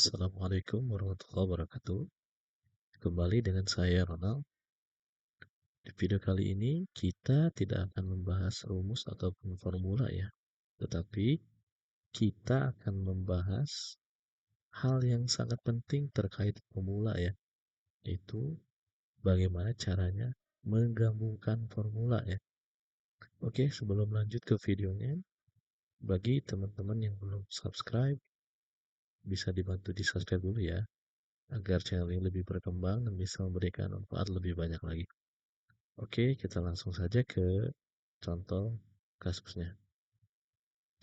Assalamualaikum warahmatullahi wabarakatuh. Kembali dengan saya Ronald. Di video kali ini kita tidak akan membahas rumus ataupun formula ya, tetapi kita akan membahas hal yang sangat penting terkait formula ya, yaitu bagaimana caranya menggabungkan formula ya. Oke, sebelum lanjut ke videonya, bagi teman-teman yang belum subscribe, bisa dibantu di subscribe dulu ya, agar channel ini lebih berkembang dan bisa memberikan manfaat lebih banyak lagi. Oke, kita langsung saja ke contoh kasusnya.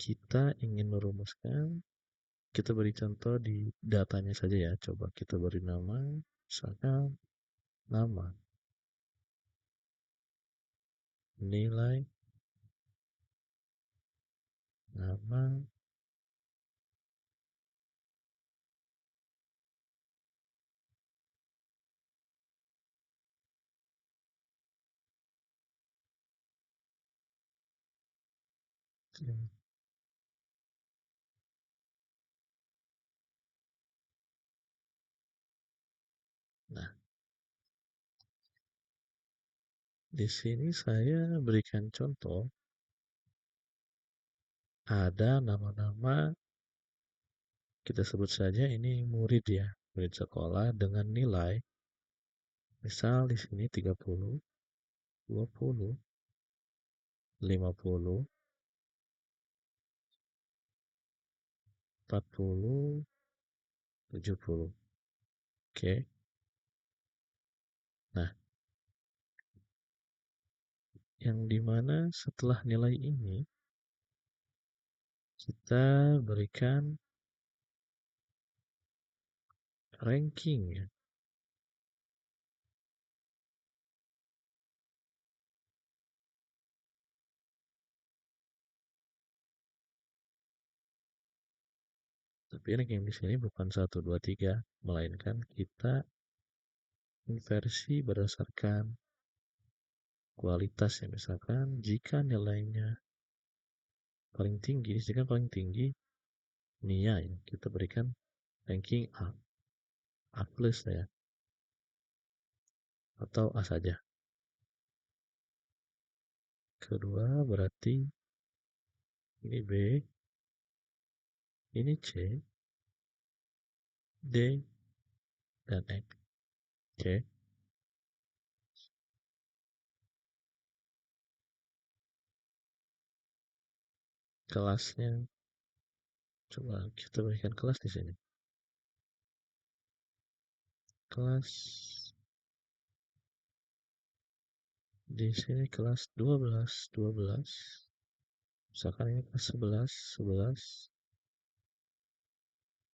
Kita ingin merumuskan, kita beri contoh di datanya saja ya. Coba kita beri nama, misalkan nama, nilai, nama, nah, di sini saya berikan contoh, ada nama-nama, kita sebut saja ini murid ya, murid sekolah dengan nilai, misal di sini 30, 20, 50, 40, 70. Oke. Nah, yang dimana setelah nilai ini kita berikan ranking ya. Tapi ranking di sini bukan 1, 2, 3, melainkan kita inversi berdasarkan kualitas ya. Misalkan jika nilainya paling tinggi, jika paling tinggi Nia ya, kita berikan ranking A, A plus ya, atau A saja. Kedua berarti ini B, ini C, D, dan E. Oke. Kelasnya, coba kita berikan kelas di sini. Kelas di sini kelas 12, 12. Misalkan ini kelas 11, 11.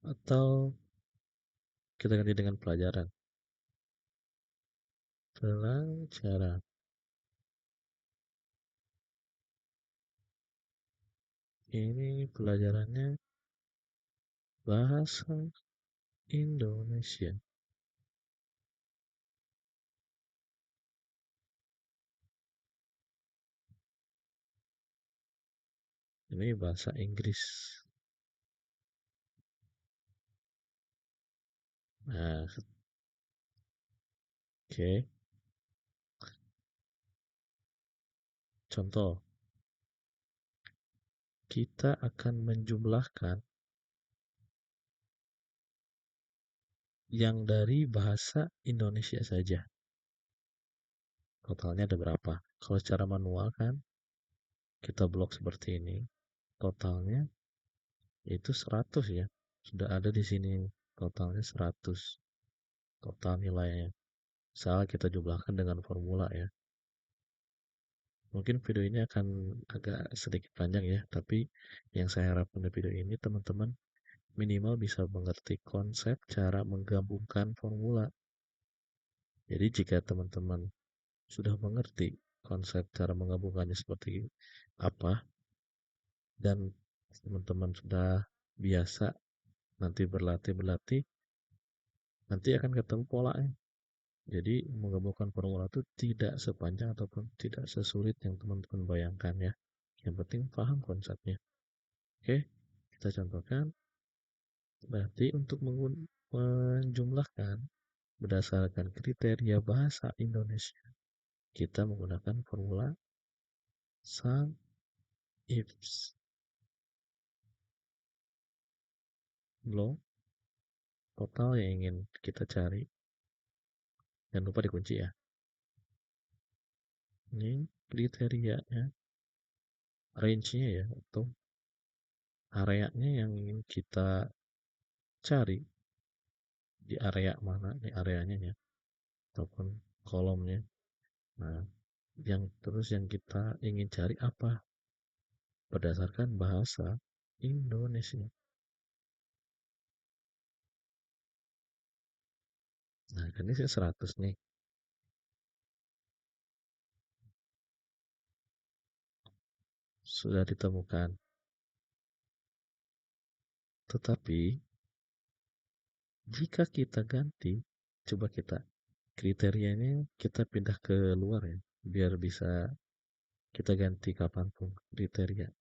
Atau kita ganti dengan pelajaran. Pelajaran. Ini pelajarannya bahasa Indonesia. Ini bahasa Inggris. Nah, oke. Contoh, kita akan menjumlahkan yang dari bahasa Indonesia saja. Totalnya ada berapa? Kalau secara manual kan, kita blok seperti ini. Totalnya itu 100 ya. Sudah ada di sini totalnya 100. Total nilainya. Misal kita jumlahkan dengan formula ya. Mungkin video ini akan agak sedikit panjang ya, tapi yang saya harapkan di video ini teman-teman minimal bisa mengerti konsep cara menggabungkan formula. Jadi jika teman-teman sudah mengerti konsep cara menggabungkannya seperti apa, dan teman-teman sudah biasa nanti berlatih, nanti akan ketemu polanya. Jadi menggabungkan formula itu tidak sepanjang ataupun tidak sesulit yang teman-teman bayangkan ya. Yang penting paham konsepnya. Oke, kita contohkan. Berarti untuk menjumlahkan berdasarkan kriteria bahasa Indonesia, kita menggunakan formula sum ifs. Belum total yang ingin kita cari. Jangan lupa dikunci ya. Ini kriterianya, range-nya ya, atau areanya yang ingin kita cari di area mana, di areanya ya, ataupun kolomnya. Nah, yang kita ingin cari apa? Berdasarkan bahasa Indonesia. Nah, ini saya 100 nih. Sudah ditemukan. Tetapi, jika kita ganti, coba kita kriterianya kita pindah ke luar ya, biar bisa kita ganti kapanpun kriteria.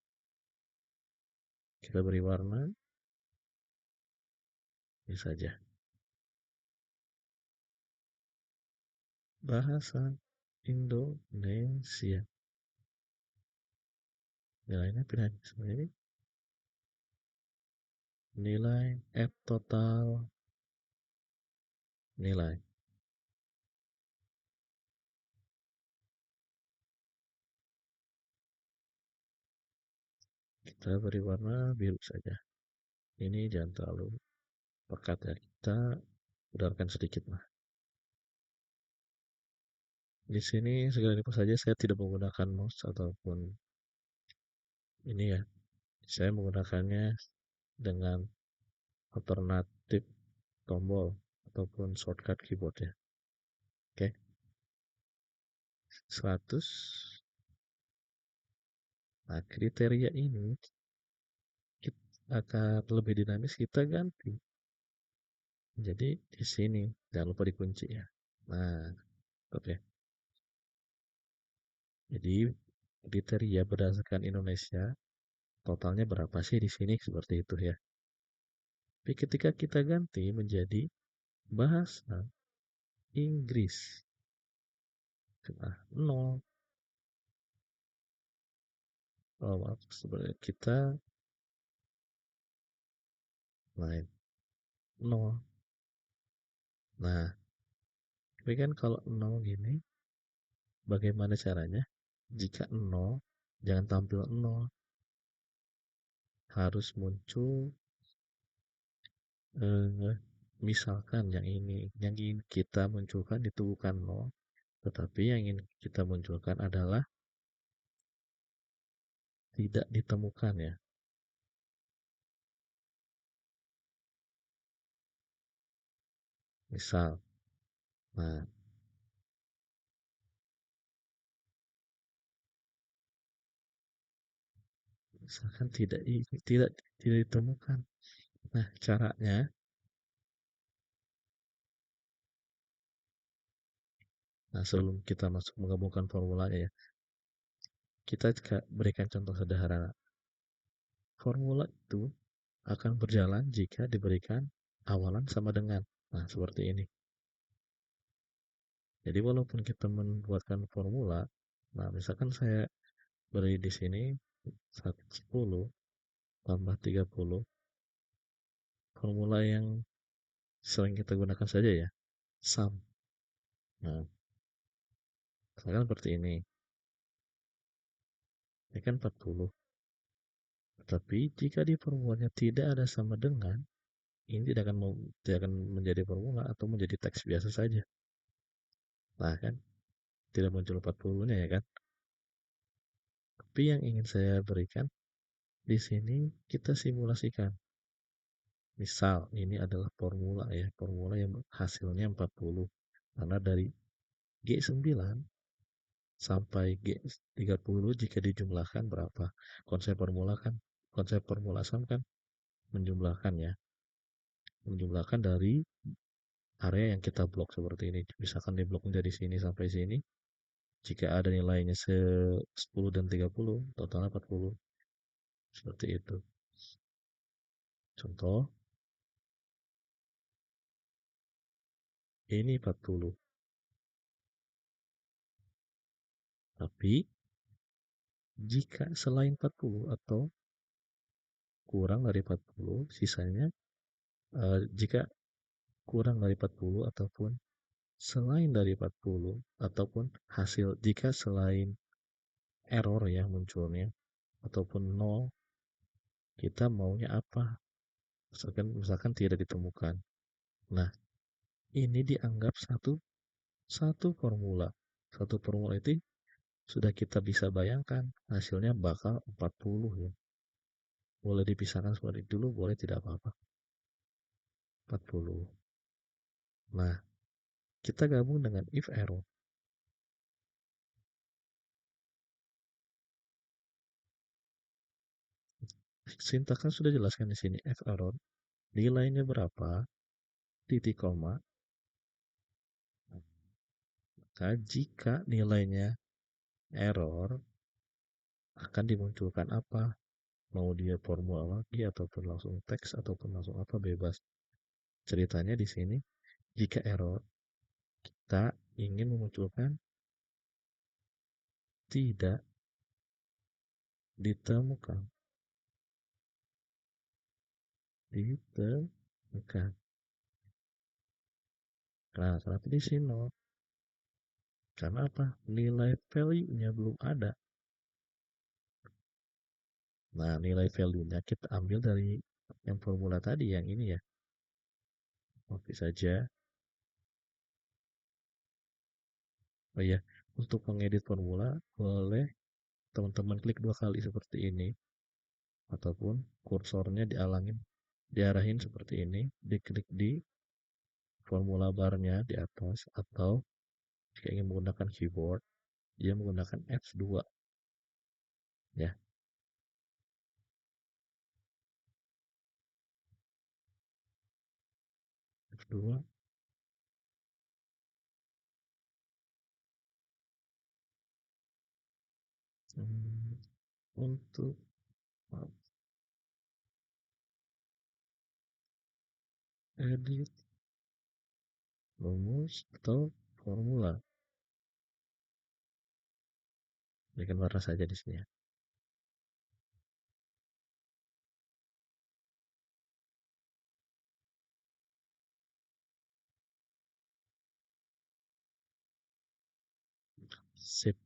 Kita beri warna, ini saja. Bahasa Indonesia. Nilainya pindah seperti ini. Nilai add total nilai. Kita beri warna biru saja. Ini jangan terlalu pekat ya. Kita udarkan sedikit lah. Di sini segala info saja saya tidak menggunakan mouse ataupun ini ya. Saya menggunakannya dengan alternatif tombol ataupun shortcut keyboard ya. Oke. 100. Nah, kriteria ini akan lebih dinamis kita ganti. Jadi di sini jangan lupa dikunci ya. Nah, oke. Jadi kriteria berdasarkan Indonesia totalnya berapa sih di sini seperti itu ya. Tapi ketika kita ganti menjadi bahasa Inggris, nah, 0. Oh, maaf, sebenarnya kita lain 0. Nah, tapi kan kalau 0 gini, bagaimana caranya? Jika 0, jangan tampil 0. Harus muncul misalkan yang ingin kita munculkan itu bukan 0, tetapi yang ingin kita munculkan adalah tidak ditemukan ya. Misal, nah, misalkan tidak ditemukan. Nah, caranya, nah sebelum kita masuk menggabungkan formulanya ya, kita berikan contoh sederhana. Formula itu akan berjalan jika diberikan awalan sama dengan. Nah, seperti ini. Jadi walaupun kita membuatkan formula, nah misalkan saya beri di sini 10 tambah 30, formula yang sering kita gunakan saja ya, sum. Nah, misalkan seperti ini. Ini kan 40. Tetapi jika di formulanya tidak ada sama dengan, ini tidak akan menjadi formula atau menjadi teks biasa saja. Nah kan, tidak muncul 40-nya ya kan. Tapi yang ingin saya berikan, di sini kita simulasikan. Misal, ini adalah formula ya, formula yang hasilnya 40. Karena dari G9 sampai G30 jika dijumlahkan berapa? Konsep formula sum kan menjumlahkan ya. Menjumlahkan dari area yang kita blok seperti ini. Misalkan di blok dari sini sampai sini, jika ada nilainya 10 dan 30, totalnya 40. Seperti itu. Contoh, ini 40. Tapi jika selain 40 atau kurang dari 40, sisanya jika kurang dari 40 ataupun selain dari 40 ataupun hasil jika selain error yang munculnya ataupun nol, kita maunya apa? Misalkan tidak ditemukan. Nah, ini dianggap satu formula. Satu formula itu sudah kita bisa bayangkan hasilnya bakal 40 ya. Boleh dipisahkan seperti dulu, boleh tidak apa-apa. 40. Nah, kita gabung dengan if error. Sintaksnya sudah jelaskan di sini if error. Nilainya berapa? Titik koma. Maka jika nilainya error, akan dimunculkan apa? Mau dia formula lagi ataupun langsung teks ataupun langsung apa, bebas. Ceritanya di sini, jika error, kita ingin memunculkan tidak ditemukan. Ditemukan. Nah, kenapa di sini nol? Karena apa? Nilai value-nya belum ada. Nah, nilai value-nya kita ambil dari yang formula tadi, yang ini ya. Oke saja. Oh iya, untuk mengedit formula, boleh teman-teman klik 2 kali seperti ini. Ataupun kursornya diarahin seperti ini. Diklik di formula barnya di atas. Atau jika ingin menggunakan keyboard, dia menggunakan F2. Ya, F2. Hmm, untuk edit rumus atau formula. Berikan warna saja di sini ya. Sip.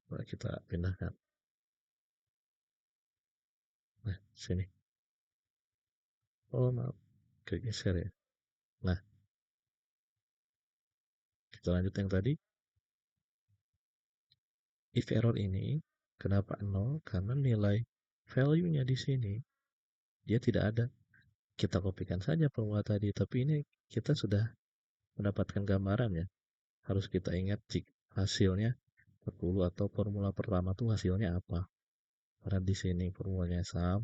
Boleh kita pindahkan. Nah, sini. Oh, maaf. Kegeser ya. Nah, kita lanjut yang tadi. If error ini, kenapa 0? Karena nilai value-nya di sini, dia tidak ada. Kita kopikan saja formula tadi, tapi ini kita sudah mendapatkan gambaran ya. Harus kita ingat hasilnya 40 atau formula pertama tuh hasilnya apa. Karena di sini formulanya sum,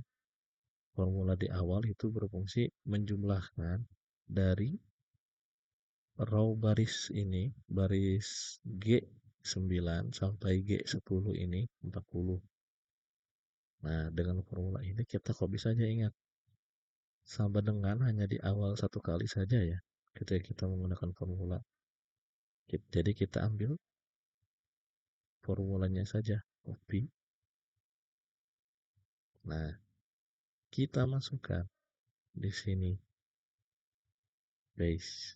formula di awal itu berfungsi menjumlahkan dari row baris ini, baris G9 sampai G10 ini 40. Nah, dengan formula ini kita kok bisa aja ingat sama dengan hanya di awal 1 kali saja ya ketika kita menggunakan formula. Jadi kita ambil formulanya saja, copy. Nah, kita masukkan di sini base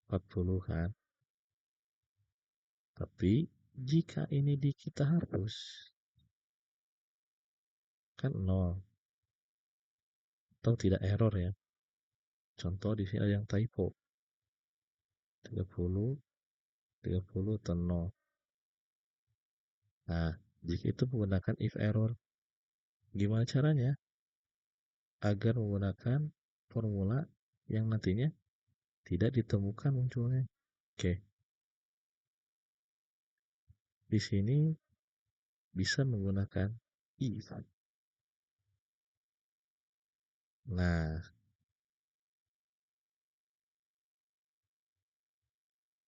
40 kan. Tapi jika ini kita hapus kan 0 atau tidak error ya. Contoh di sini ada yang typo 30 30 atau 0. Nah, jika itu menggunakan if error, gimana caranya agar menggunakan formula yang nantinya tidak ditemukan munculnya? Oke, di sini bisa menggunakan if. Nah,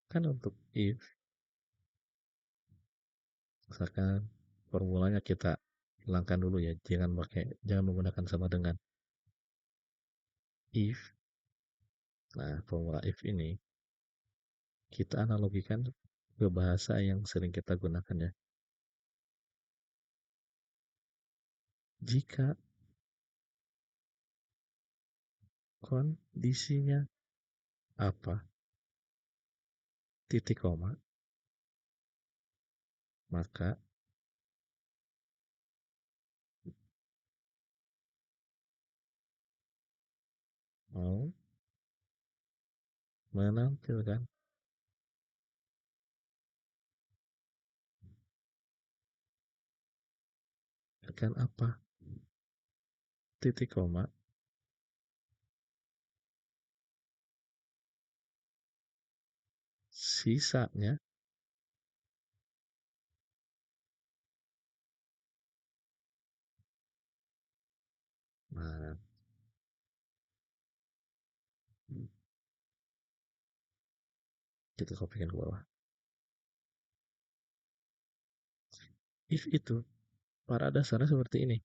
kan untuk if Misalkan formulanya kita hilangkan dulu ya, jangan menggunakan sama dengan if. Nah, formula if ini kita analogikan ke bahasa yang sering kita gunakan ya. Jika kondisinya apa, titik koma, maka mau menampilkan akan apa, titik koma, sisanya. Nah, kita kopikan ke bawah. If itu pada dasarnya seperti ini.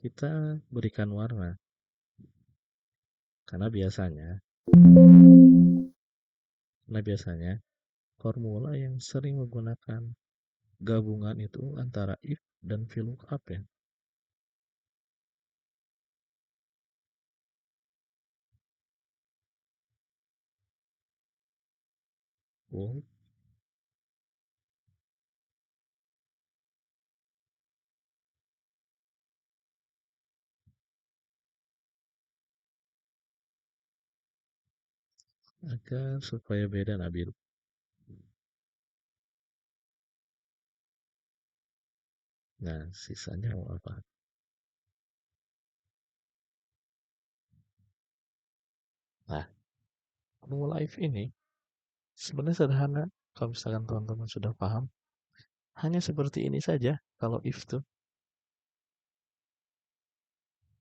Kita berikan warna. Karena biasanya, formula yang sering menggunakan gabungan itu antara if dan VLOOKUP ya. Oh, agar supaya beda Nabil. Nah, sisanya mau apa? Nah, formula if ini sebenarnya sederhana. Kalau misalkan teman-teman sudah paham, hanya seperti ini saja kalau if tuh.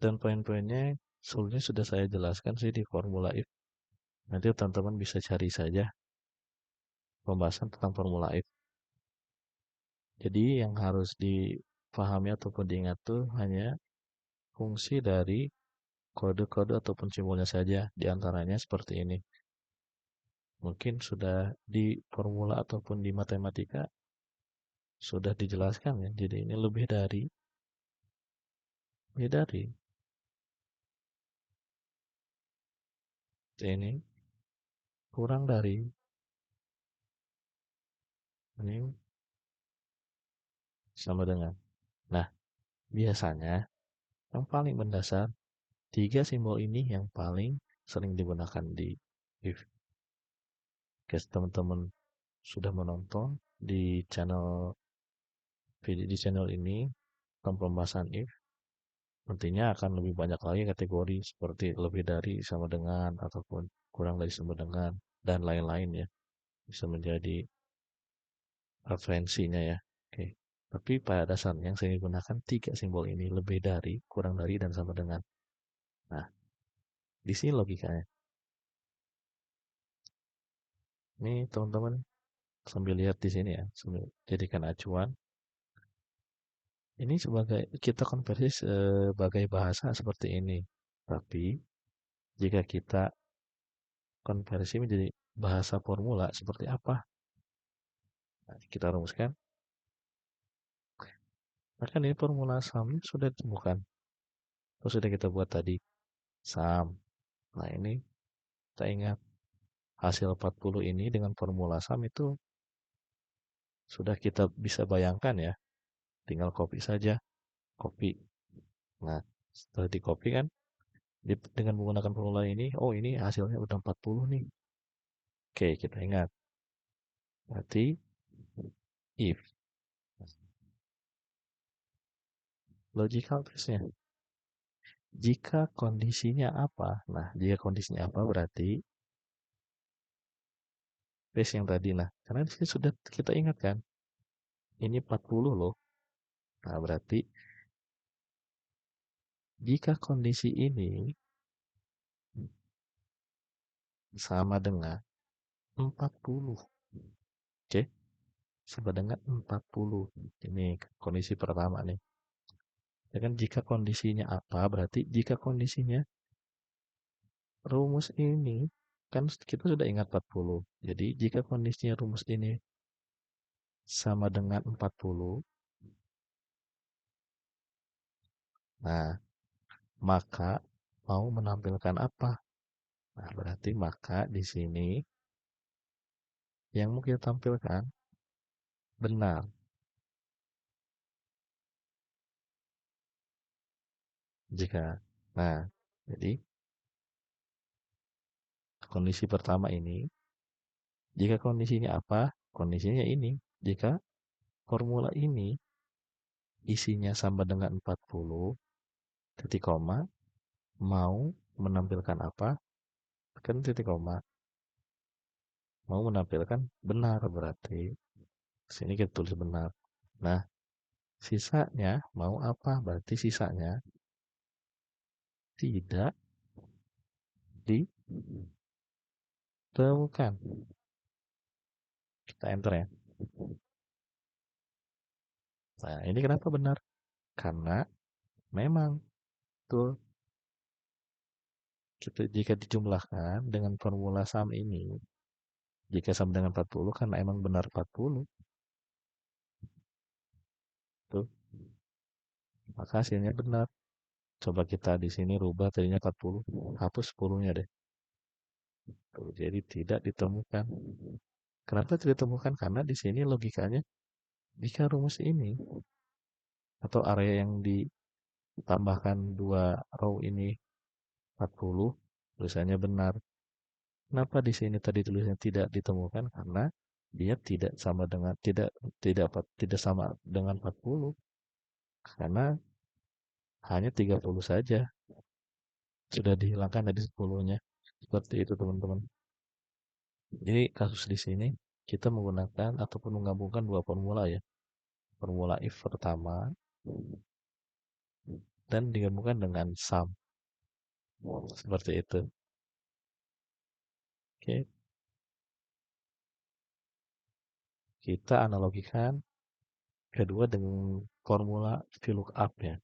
Dan poin-poinnya sebelumnya sudah saya jelaskan sih di formula if. Nanti teman-teman bisa cari saja pembahasan tentang formula if. Jadi yang harus dipahami ataupun diingat tuh hanya fungsi dari kode-kode ataupun simbolnya saja. Di antaranya seperti ini. Mungkin sudah di formula ataupun di matematika sudah dijelaskan ya. Jadi ini lebih dari ini kurang dari ini sama dengan. Nah, biasanya yang paling mendasar tiga simbol ini yang paling sering digunakan di if. Guys, teman-teman sudah menonton di channel ini tentang pembahasan if, nantinya akan lebih banyak lagi kategori seperti lebih dari sama dengan ataupun kurang dari sama dengan dan lain-lain ya. Bisa menjadi referensinya ya. Oke. Tapi pada dasarnya yang saya gunakan tiga simbol ini lebih dari, kurang dari, dan sama dengan. Nah, di sini logikanya. Ini teman-teman sambil lihat di sini ya, sambil jadikan acuan. Ini sebagai kita konversi sebagai bahasa seperti ini. Tapi jika kita konversi menjadi bahasa formula seperti apa? Nah, kita rumuskan. Maka ini formula sum sudah ditemukan. Terus sudah kita buat tadi sum. Nah ini kita ingat hasil 40 ini dengan formula sum itu sudah kita bisa bayangkan ya. Tinggal copy saja. Copy. Nah setelah di copy kan dengan menggunakan formula ini, oh ini hasilnya udah 40 nih. Oke, kita ingat. Berarti if logical testnya. Jika kondisinya apa? Nah, jika kondisinya apa berarti base yang tadi. Nah, karena di sini sudah kita ingat kan, ini 40 loh. Nah, berarti jika kondisi ini sama dengan 40. Oke, sama dengan 40. Ini kondisi pertama nih. Ya kan jika kondisinya apa, berarti jika kondisinya rumus ini, kan kita sudah ingat 40. Jadi jika kondisinya rumus ini sama dengan 40, nah maka mau menampilkan apa? Nah, berarti maka di sini yang mau kita tampilkan benar. Jika, nah, jadi kondisi pertama ini, jika kondisinya apa? Kondisinya ini. Jika formula ini isinya sama dengan 40, titik koma, mau menampilkan apa? Kan titik koma, mau menampilkan benar berarti. Sini kita tulis benar. Nah, sisanya mau apa? Berarti sisanya tidak ditemukan. Kita enter ya. Nah, ini kenapa benar? Karena memang tuh jika dijumlahkan dengan formula sama ini, jika sama dengan 40 karena emang benar 40 tuh, maka hasilnya benar. Coba kita di sini rubah tadinya 40, hapus 10-nya deh. Tuh, jadi tidak ditemukan. Kenapa tidak ditemukan? Karena di sini logikanya jika rumus ini atau area yang ditambahkan dua row ini 40, tulisannya benar. Kenapa di sini tadi tulisannya tidak ditemukan? Karena dia tidak sama dengan tidak sama dengan 40 karena hanya 30 saja sudah dihilangkan dari 10-nya. Seperti itu teman-teman. Jadi kasus di sini kita menggunakan ataupun menggabungkan dua formula ya. Formula if pertama dan digabungkan dengan sum. Seperti itu. Oke, kita analogikan kedua dengan formula VLOOKUP ya.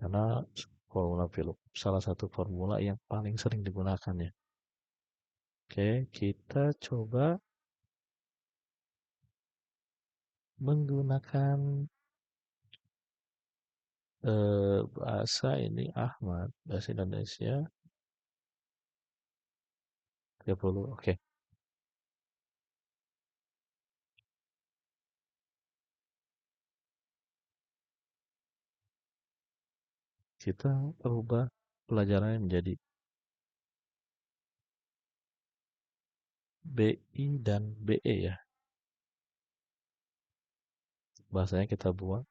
Karena formula VLOOKUP salah satu formula yang paling sering digunakan ya. Oke, kita coba menggunakan bahasa ini Ahmad, bahasa Indonesia 30. Oke, kita rubah pelajarannya menjadi BI dan BE ya. Bahasanya kita buang,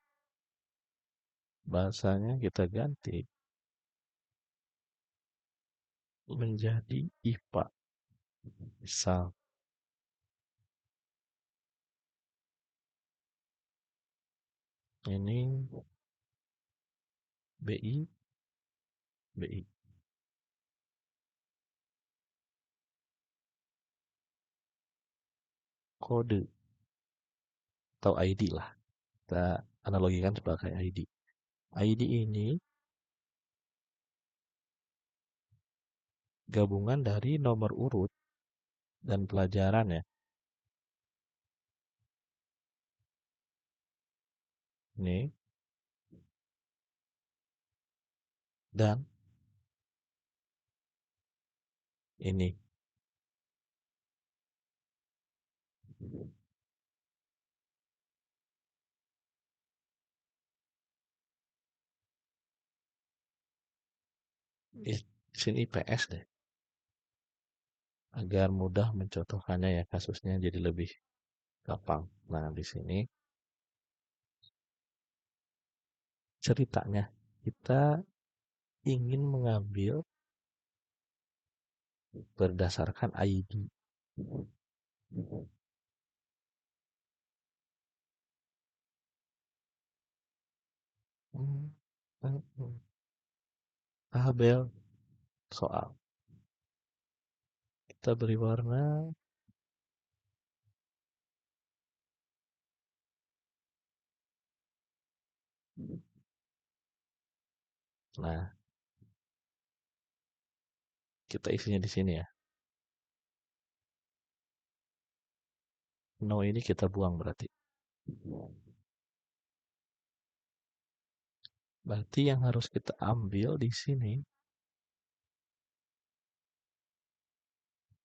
bahasanya kita ganti menjadi IPA. Misal, ini BI, BI. Kode atau ID lah. Kita analogikan sebagai ID. ID ini gabungan dari nomor urut dan pelajaran ya. Ini dan ini. Di sini IPS deh. Agar mudah mencontohkannya ya kasusnya jadi lebih gampang. Nah, di sini ceritanya kita ingin mengambil berdasarkan ID. Hmm, tabel soal. Kita beri warna Nah, kita isinya di sini ya. No ini kita buang berarti. Berarti yang harus kita ambil di sini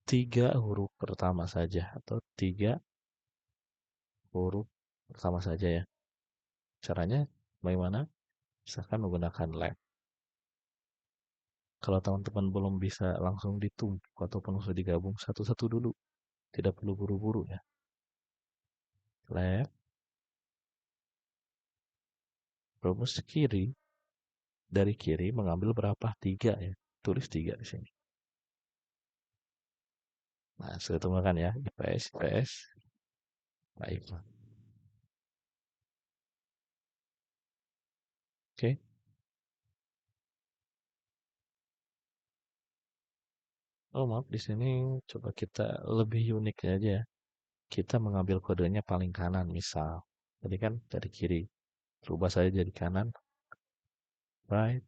tiga huruf pertama saja atau tiga huruf pertama saja ya. Caranya bagaimana? Misalkan menggunakan left. Kalau teman-teman belum bisa langsung ditumpuk ataupun langsung digabung satu-satu dulu. Tidak perlu buru-buru ya. Left, rumus kiri. Dari kiri mengambil berapa? Tiga ya. Tulis tiga di sini. Nah, sudah temukan ya. IPS, IPS. Baik. Oke. Oh maaf, di sini coba kita lebih unik aja ya. Kita mengambil kodenya paling kanan misal. Tadi kan dari kiri. Rubah saja jadi kanan. Right.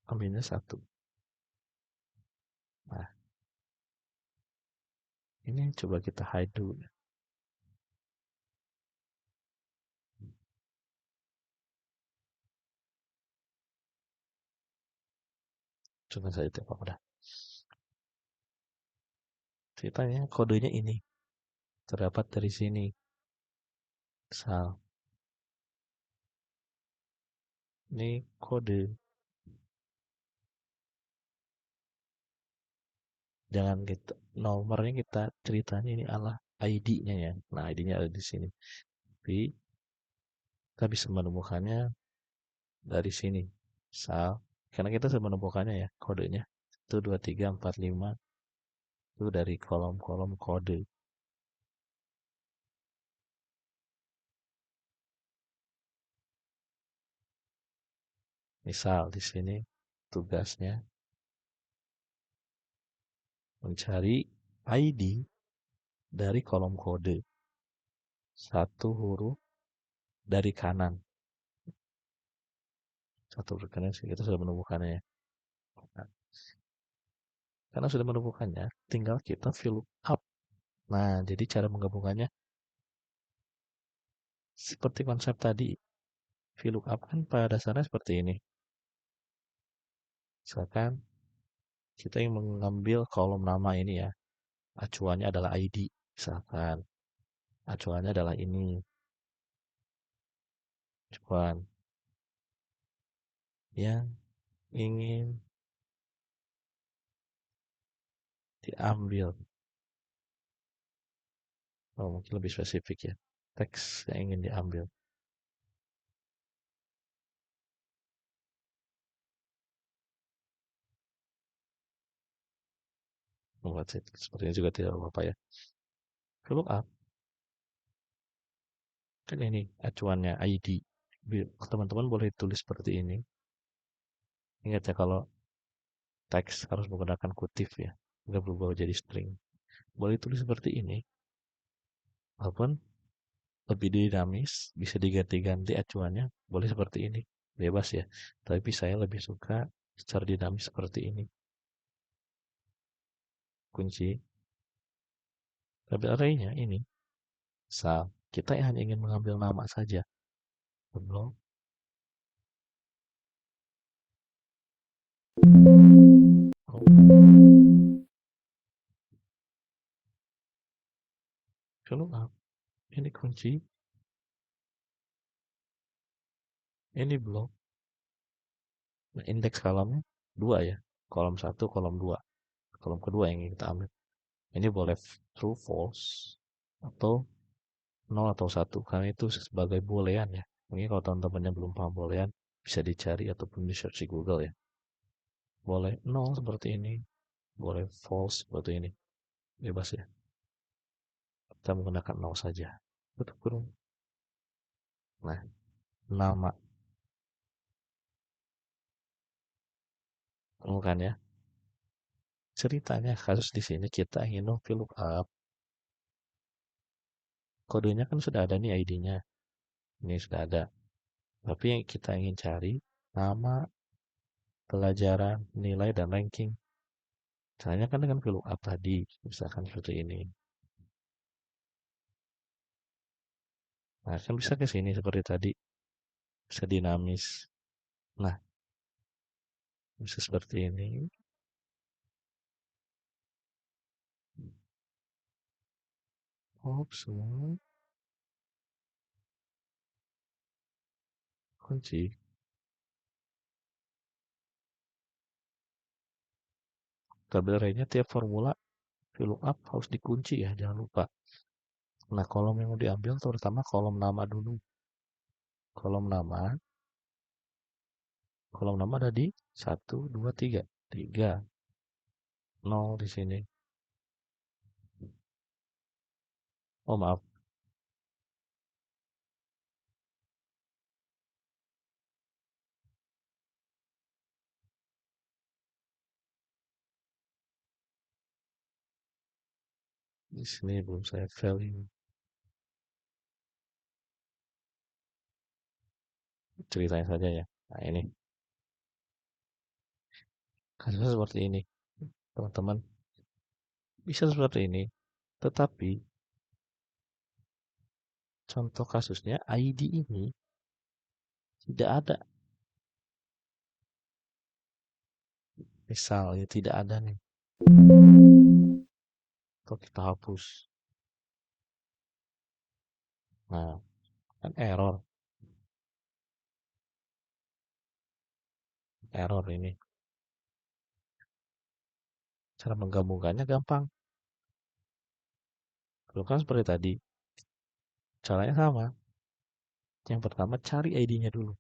Ambilnya satu. Nah, ini coba kita hide dulu. Coba saya tembak udah. Ceritanya kodenya ini. Terdapat dari sini. Misal. Ini kode. Jangan kita nomornya kita ceritanya ini adalah ID-nya ya. Nah, ID-nya ada di sini. Tapi kita bisa menemukannya dari sini. Misal, karena kita bisa menemukannya ya kodenya. 1, 2, 3, 4, 5 itu dari kolom-kolom kode. Misal di sini tugasnya mencari ID dari kolom kode. Satu huruf dari kanan. Satu huruf kanan kita sudah menemukannya ya. Nah, karena sudah menemukannya, tinggal kita fill up. Nah, jadi cara menggabungkannya seperti konsep tadi. VLOOKUP kan pada dasarnya seperti ini. Misalkan kita yang mengambil kolom nama ini ya. Acuannya adalah ID. Misalkan acuannya adalah ini. Acuan yang ingin diambil. Oh, mungkin lebih spesifik ya. Teks yang ingin diambil. Membuat sepertinya juga tidak apa-apa ya. VLOOKUP kan ini acuannya ID. Teman-teman boleh tulis seperti ini. Ingat ya kalau teks harus menggunakan kutif ya. Nggak berubah jadi string. Boleh tulis seperti ini. Walaupun lebih dinamis, bisa diganti-ganti acuannya, boleh seperti ini. Bebas ya. Tapi saya lebih suka secara dinamis seperti ini. Kunci. Tapi artinya ini. Misal, kita hanya ingin mengambil nama saja. Belum. Oh, kalau ini kunci, ini belum. Nah, indeks kolomnya dua ya. Kolom satu, kolom dua. Kolom kedua yang ingin kita ambil. Ini boleh true, false, atau nol atau satu. Karena itu sebagai boolean ya. Mungkin kalau teman-teman yang belum paham boolean, bisa dicari ataupun di search di Google ya. Boleh nol seperti ini, boleh false seperti ini. Bebas ya. Kita menggunakan nol saja. Tutup kurung. Nah, nama. Bukan ya. Ceritanya kasus di sini kita ingin VLOOKUP kodenya kan sudah ada nih ID-nya. Ini sudah ada. Tapi yang kita ingin cari nama, pelajaran, nilai, dan ranking. Caranya kan dengan VLOOKUP tadi, misalkan seperti ini. Nah, kan bisa ke sini seperti tadi, bisa dinamis. Nah, bisa seperti ini. Oh, semua kunci. Sebenarnya tiap formula VLOOKUP harus dikunci ya, jangan lupa. Nah, kolom yang mau diambil terutama kolom nama dulu. Kolom nama, ada di 1, 2, 3. 3, 0 di sini. Oh, maaf. Di sini belum saya value. Ceritanya saja ya. Nah, ini. Kasusnya seperti ini. Teman-teman, bisa seperti ini. Tetapi, contoh kasusnya ID ini tidak ada. Misalnya tidak ada nih. Atau kita hapus. Nah, kan error. Error ini. Cara menggabungkannya gampang. Kalau kan seperti tadi. Caranya sama. Yang pertama cari ID-nya dulu.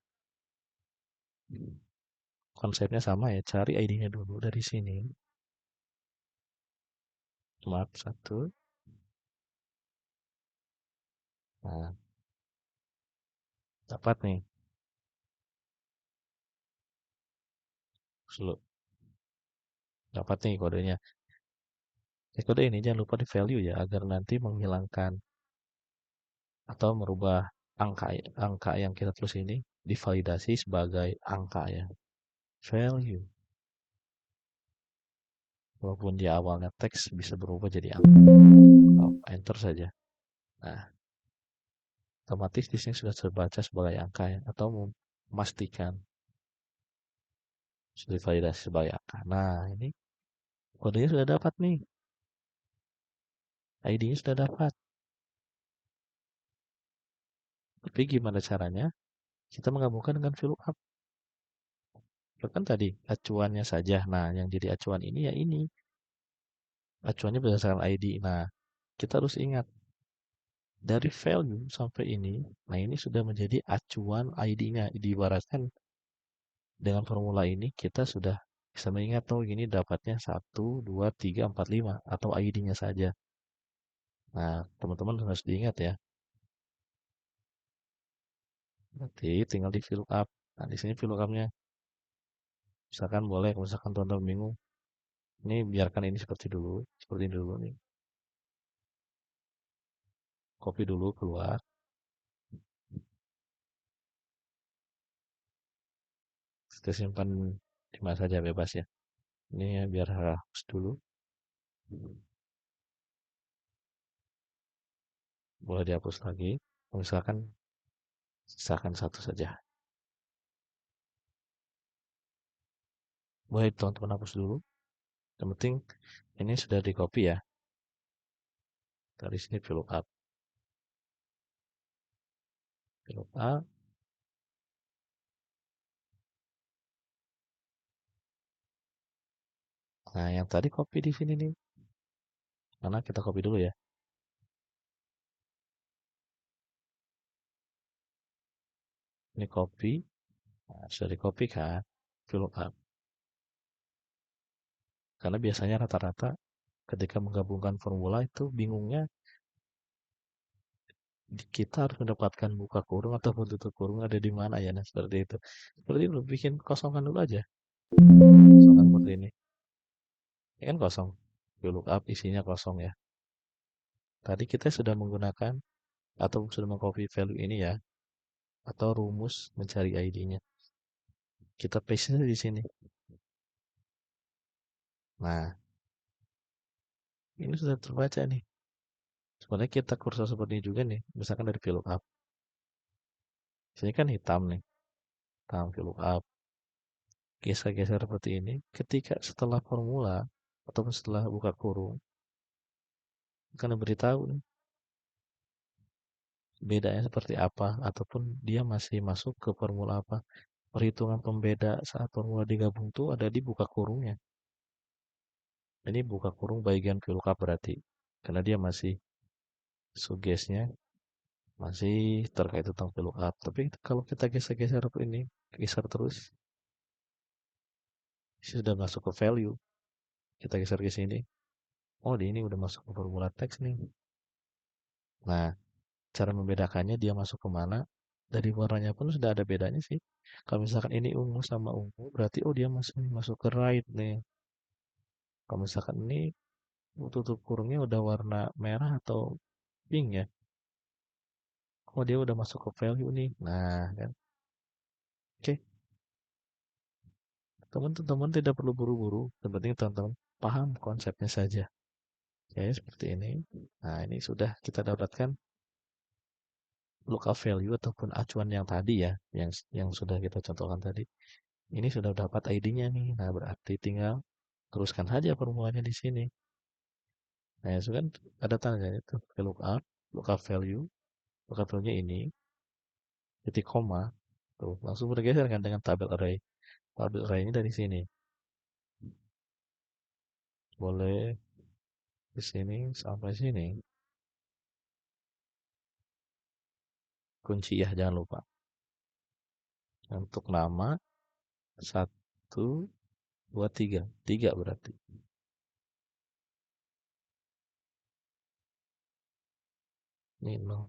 Konsepnya sama ya. Cari ID-nya dulu dari sini. Maaf, 1. Nah, dapat nih. Dulu. Dapat nih kodenya. Kode ini jangan lupa di value ya. Agar nanti menghilangkan atau merubah angka yang kita tulis ini divalidasi sebagai angka ya. Value. Walaupun di awalnya teks bisa berubah jadi angka. Enter saja. Nah, otomatis di sini sudah terbaca sebagai angka ya, atau memastikan sudah divalidasi sebagai angka. Nah, ini kodenya sudah dapat nih. ID-nya sudah dapat. Tapi gimana caranya? Kita menggabungkan dengan VLOOKUP. Kan tadi acuannya saja. Nah, yang jadi acuan ini ya ini. Acuannya berdasarkan ID. Nah, kita harus ingat dari value sampai ini. Nah, ini sudah menjadi acuan ID-nya. Diibaratkan dengan formula ini kita sudah bisa mengingat tuh ini dapatnya 1, 2, 3, 4, 5 atau ID-nya saja. Nah, teman-teman harus diingat ya. Nanti tinggal di fill up. Nah, di sini fill up-nya. Misalkan boleh, misalkan teman-teman bingung. Ini biarkan ini seperti dulu. Seperti ini dulu nih. Copy dulu keluar. Kita simpan di mana saja bebas ya. Ini ya, biar hapus dulu. Boleh dihapus lagi. Misalkan sisakan 1 saja. Boleh teman-teman hapus dulu. Yang penting ini sudah di copy ya. Dari sini fill up. Fill up. Nah, yang tadi copy di sini nih. Mana kita copy dulu ya. Ini copy. Nah, sudah di copy kan. Fill up. Karena biasanya rata-rata ketika menggabungkan formula itu bingungnya kita harus mendapatkan buka kurung atau tutup kurung ada di mana ya. Nah, seperti itu. Seperti itu, bikin kosongan dulu aja. Kosongan seperti ini. Ini kan kosong. Fill up isinya kosong ya. Tadi kita sudah menggunakan atau sudah mengcopy value ini ya, atau rumus mencari ID-nya. Kita paste di sini. Nah, ini sudah terbaca nih. Sebenarnya kita kursor seperti ini juga nih, misalkan dari VLOOKUP. Sini kan hitam nih, hitam VLOOKUP. Geser-geser seperti ini, ketika setelah formula ataupun setelah buka kurung, akan diberitahu nih bedanya seperti apa ataupun dia masih masuk ke formula apa. Perhitungan pembeda saat formula digabung tuh ada di buka kurungnya. Ini buka kurung bagian VLOOKUP berarti. Karena dia masih sugesnya masih terkait tentang VLOOKUP. Tapi kalau kita geser-geser ini, geser terus, sudah masuk ke value. Kita geser ke sini. Oh, ini udah masuk ke formula teks nih. Nah, cara membedakannya dia masuk ke mana? Dari warnanya pun sudah ada bedanya sih. Kalau misalkan ini ungu sama ungu, berarti oh dia masuk ke right nih. Kalau misalkan ini tutup kurungnya udah warna merah atau pink ya. Oh dia udah masuk ke value nih. Nah kan. Oke, teman-teman tidak perlu buru-buru. Yang penting teman-teman paham konsepnya saja. Oke, seperti ini. Nah ini sudah kita dapatkan lookup value ataupun acuan yang tadi ya, yang sudah kita contohkan tadi. Ini sudah dapat ID-nya nih. Nah berarti tinggal teruskan saja formulanya di sini. Nah, itu kan ada tandanya itu lookup, lookup value, lookup value-nya ini, titik koma, tuh langsung bergeser kan dengan tabel array. Tabel array ini dari sini. Boleh di sini sampai sini. Kunci ya, jangan lupa. Untuk nama, satu, dua, tiga. Tiga berarti. Ini nol.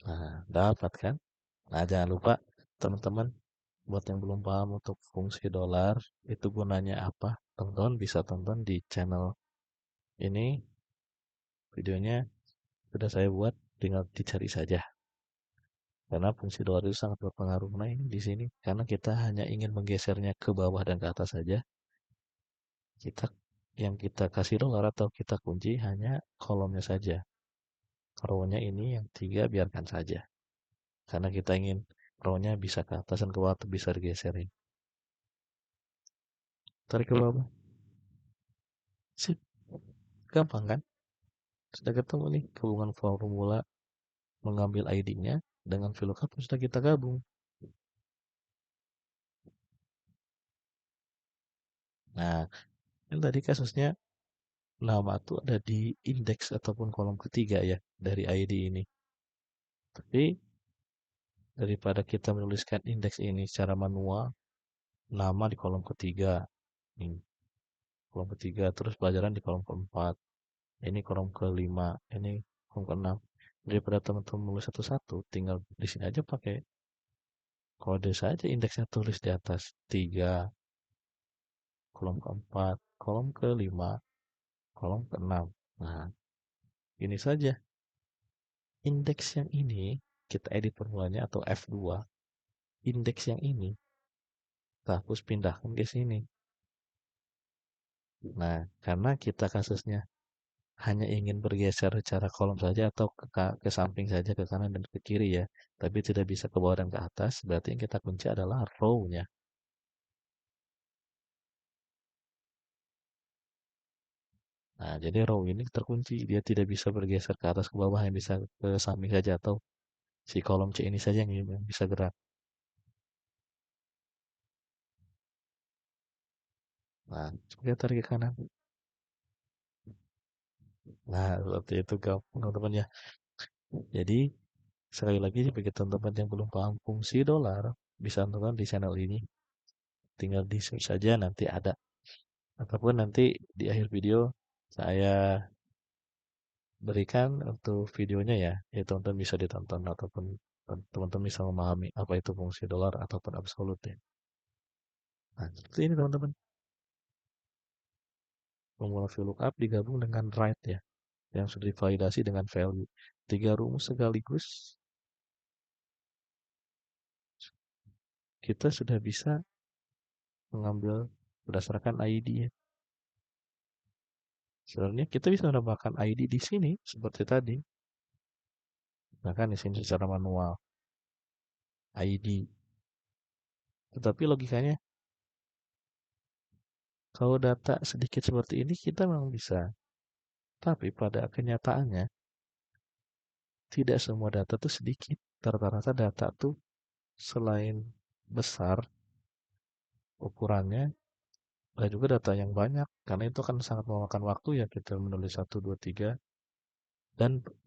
Nah, dapat kan? Nah, jangan lupa teman-teman buat yang belum paham untuk fungsi dolar itu gunanya apa, teman-teman bisa tonton di channel ini videonya sudah saya buat, tinggal dicari saja. Karena fungsi dolar itu sangat berpengaruh. Nah, ini di sini karena kita hanya ingin menggesernya ke bawah dan ke atas saja. Kita yang kita kasih dolar atau kita kunci hanya kolomnya saja. Row-nya ini yang tiga biarkan saja. Karena kita ingin row-nya bisa ke atas dan ke bawah bisa digeserin. Tarik ke bawah. Sip. Gampang kan? Sudah ketemu nih hubungan formula mengambil ID-nya dengan VLOOKUP sudah kita gabung. Nah, ini tadi kasusnya nama tuh ada di indeks ataupun kolom ketiga ya dari ID ini. Tapi daripada kita menuliskan indeks ini secara manual, nama di kolom ketiga, ini kolom ketiga, terus pelajaran di kolom keempat, ini kolom kelima, ini kolom keenam. Daripada teman-teman menulis satu-satu, tinggal di sini aja pakai kode saja indeksnya tulis di atas tiga, kolom keempat, kolom kelima, kolom keenam. Nah, ini saja. Indeks yang ini kita edit formulanya atau F2. Indeks yang ini kita hapus pindahkan ke sini. Nah, karena kita kasusnya hanya ingin bergeser secara kolom saja atau ke samping saja, ke kanan dan ke kiri ya, tapi tidak bisa ke bawah dan ke atas, berarti yang kita kunci adalah row-nya. Nah, jadi row ini terkunci, dia tidak bisa bergeser ke atas ke bawah, yang bisa ke samping saja atau si kolom C ini saja yang bisa gerak. Nah, coba tarik ke kanan. Nah, seperti itu teman-teman ya. Jadi, sekali lagi bagi teman-teman yang belum paham fungsi dolar, bisa nonton di channel ini. Tinggal di search saja nanti ada. Ataupun nanti di akhir video saya berikan untuk videonya ya. Ya teman-teman bisa ditonton ataupun teman-teman bisa memahami apa itu fungsi dolar ataupun absolut ya. Nah, seperti ini teman-teman. Formula VLOOKUP digabung dengan right ya. yang sudah divalidasi dengan value. 3 rumus sekaligus, kita sudah bisa mengambil berdasarkan ID ya. Sebenarnya kita bisa menambahkan ID di sini seperti tadi. Bahkan di sini secara manual ID. Tetapi logikanya kalau data sedikit seperti ini kita memang bisa. Tapi pada kenyataannya tidak semua data tuh sedikit. Rata-rata data tuh selain besar ukurannya, ada juga data yang banyak. Karena itu kan sangat memakan waktu ya kita menulis 1, 2, 3.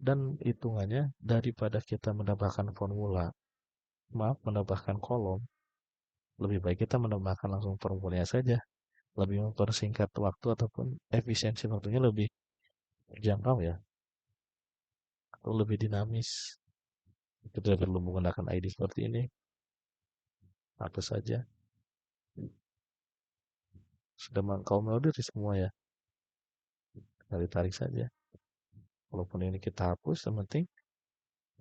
Dan hitungannya daripada kita menambahkan formula, maaf menambahkan kolom, lebih baik kita menambahkan langsung formulanya saja. Lebih mempersingkat waktu ataupun efisiensi waktunya lebih terjangkau ya, atau lebih dinamis. Kita tidak perlu menggunakan ID seperti ini. Apa saja sudah kau melodi semua ya, tarik saja. Walaupun ini kita hapus, yang penting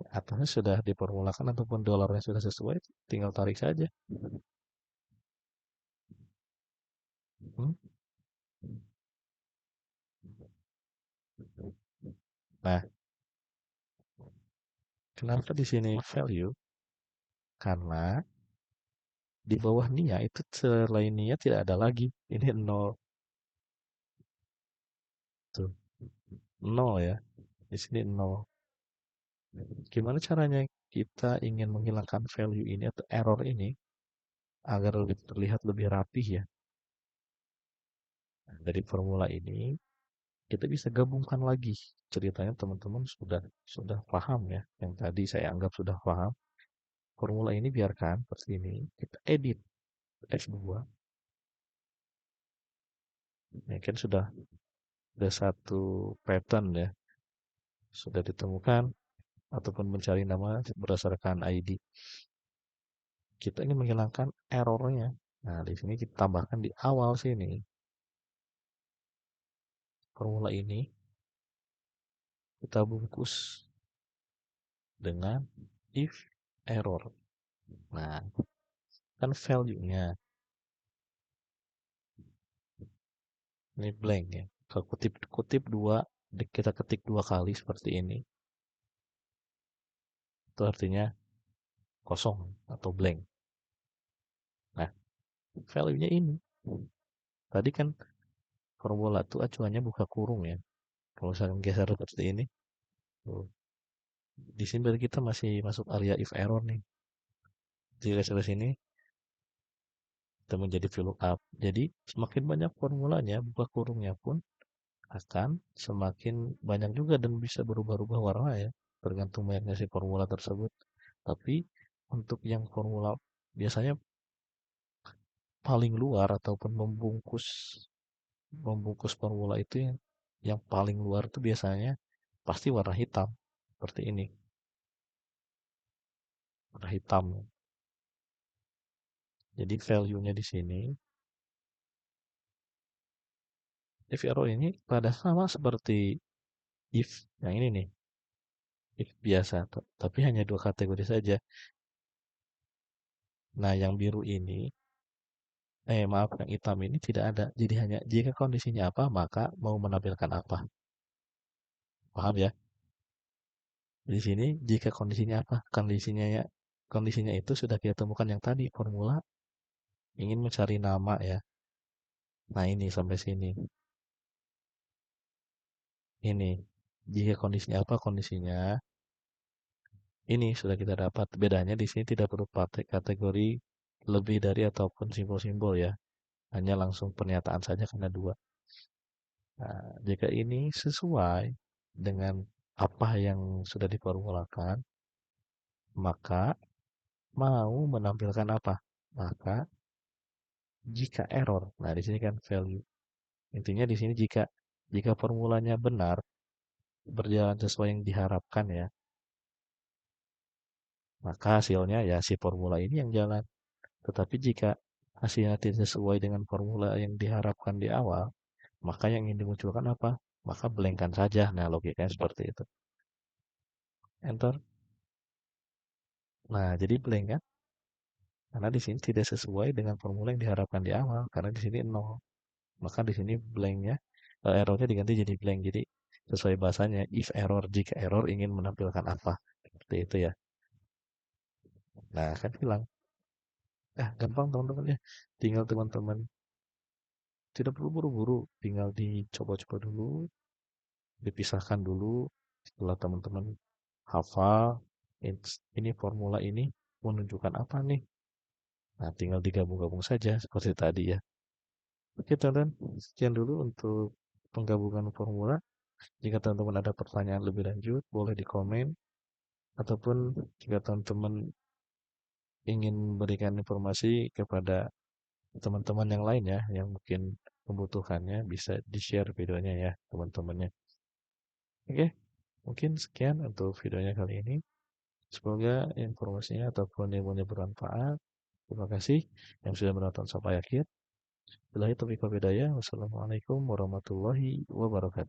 atasnya sudah diformulakan ataupun dolarnya sudah sesuai, tinggal tarik saja. Hmm? Nah, kenapa di sini value? Karena di bawah nia itu selain nia tidak ada lagi. Ini nol tuh, nol ya. Di sini nol. Gimana caranya kita ingin menghilangkan value ini atau error ini agar lebih terlihat lebih rapih ya? Nah, dari formula ini kita bisa gabungkan lagi. Ceritanya teman-teman sudah paham ya. Yang tadi saya anggap sudah paham. Formula ini biarkan seperti ini. Kita edit F2. Ya kan sudah ada satu pattern ya. Sudah ditemukan ataupun mencari nama berdasarkan ID. Kita ingin menghilangkan errornya. Nah, di sini kita tambahkan di awal sini. Formula ini kita bungkus dengan if error. Nah, kan value-nya ini blank ya. Kalau kutip dua, kita ketik 2 kali seperti ini. Itu artinya kosong atau blank. Nah, value-nya ini. Tadi kan formula itu acuannya buka kurung ya. Kalau misalkan geser seperti ini, tuh. Di sini berarti kita masih masuk area if error nih. Jika geser ke sini, kita menjadi VLOOKUP. Jadi semakin banyak formulanya, buka kurungnya pun akan semakin banyak juga dan bisa berubah-ubah warna ya, tergantung banyaknya si formula tersebut. Tapi untuk yang formula biasanya paling luar ataupun membungkus formula itu yang paling luar itu biasanya pasti warna hitam seperti ini, warna hitam. Jadi value-nya di sini if error ini pada sama seperti if yang ini nih, if biasa, tapi hanya 2 kategori saja. Nah, yang biru ini maaf, yang hitam ini tidak ada. Jadi hanya jika kondisinya apa, maka mau menampilkan apa. Paham ya? Di sini jika kondisinya apa? Kondisinya itu sudah kita temukan yang tadi formula ingin mencari nama ya. Nah, ini sampai sini. Ini jika kondisinya apa kondisinya? Ini sudah kita dapat. Bedanya di sini tidak perlu pakai kategori lebih dari ataupun simbol-simbol ya. Hanya langsung pernyataan saja karena dua. Nah, jika ini sesuai dengan apa yang sudah diformulakan, maka mau menampilkan apa? Maka jika error, nah di sini kan value. Intinya di sini jika formulanya benar, berjalan sesuai yang diharapkan ya, maka hasilnya ya si formula ini yang jalan. Tetapi jika hasilnya tidak sesuai dengan formula yang diharapkan di awal, maka yang ingin dimunculkan apa? maka blankkan saja. Nah, logikanya seperti itu. Enter. Nah, jadi blank kan? Karena di sini tidak sesuai dengan formula yang diharapkan di awal, karena di sini nol. Maka di sini blanknya, errornya diganti jadi blank. Jadi sesuai bahasanya, if error, jika error ingin menampilkan apa. Seperti itu ya. Nah, kan hilang. Gampang teman-teman ya. Tinggal teman-teman tidak perlu buru-buru, tinggal dicoba-coba dulu, dipisahkan dulu. Setelah teman-teman hafal, ini formula ini menunjukkan apa nih? Nah, tinggal digabung-gabung saja seperti tadi ya. Oke, teman-teman, sekian dulu untuk penggabungan formula. Jika teman-teman ada pertanyaan lebih lanjut, boleh di komen. Ataupun jika teman-teman ingin memberikan informasi kepada teman-teman yang lain ya, yang mungkin membutuhkannya, bisa di-share videonya ya, teman-temannya. Oke, mungkin sekian untuk videonya kali ini. Semoga informasinya ataupun ilmunya bermanfaat. Terima kasih yang sudah menonton sampai akhir. Billahi taufiq wal hidayah. Wassalamualaikum warahmatullahi wabarakatuh.